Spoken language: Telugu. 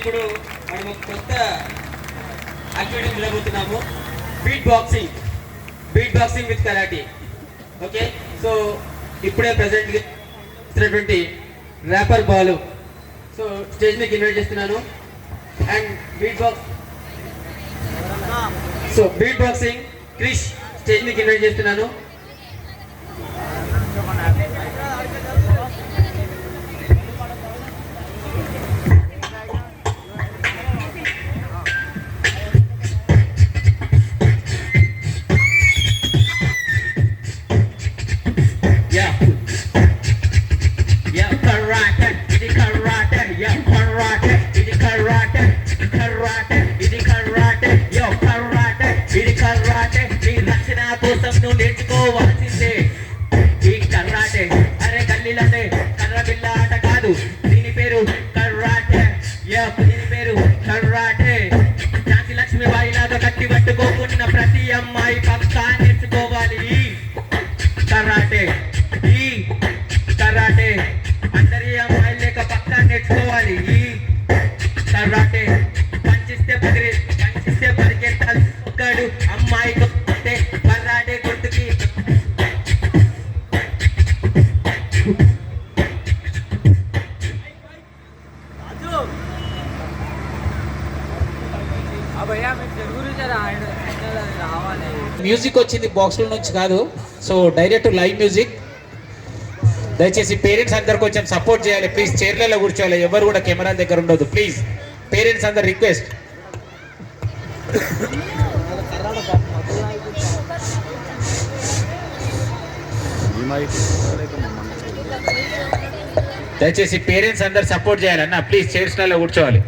ఇప్పుడు మనం ఒక కొత్త యాక్టివిటీ నిలబోతున్నాము. Beatboxing with karate. Okay, so ఇప్పుడే ప్రెసెంట్ ఇచ్చినటువంటి ర్యాపర్ బాలు సో స్టేజ్ మీద ఇన్వైట్ చేస్తున్నాను. And beatboxing Krish stage మీద ఇన్వైట్ చేస్తున్నాను. నేర్చుకోవాల్సిందే ఈ కర్రాటే. అరే గల్లీలంటే కర్ర బిల్ల ఆట కాదు, దీని పేరు కర్రాటే. దీని పేరు కర్రాటే. ఝాన్సీ లక్ష్మీబాయి లాగా కట్టి పట్టుకోకున్న ప్రతి అమ్మాయి పక్కా నేర్చుకోవాలి ఈ కర్రాటే. ఈ కర్రాటే అందరి అమ్మాయి లేక పక్కా నేర్చుకోవాలి ఈ కర్రాటే. పంచిస్తే పరిగెత్తాలి ఒక్కడు అమ్మాయి కర్రాటే గుర్తుకి. మ్యూజిక్ వచ్చింది బాక్స్ల నుంచి కాదు, సో డైరెక్ట్ లైవ్ మ్యూజిక్. దయచేసి పేరెంట్స్ అందరు కొంచెం సపోర్ట్ చేయాలి ప్లీజ్. చైర్లలో కూర్చోవాలి, ఎవరు కూడా కెమెరా దగ్గర ఉండదు ప్లీజ్. పేరెంట్స్ అందరు రిక్వెస్ట్. దయచేసి పేరెంట్స్ అందరు సపోర్ట్ చేయాలన్నా ప్లీజ్. చైర్స్లలో కూర్చోవాలి.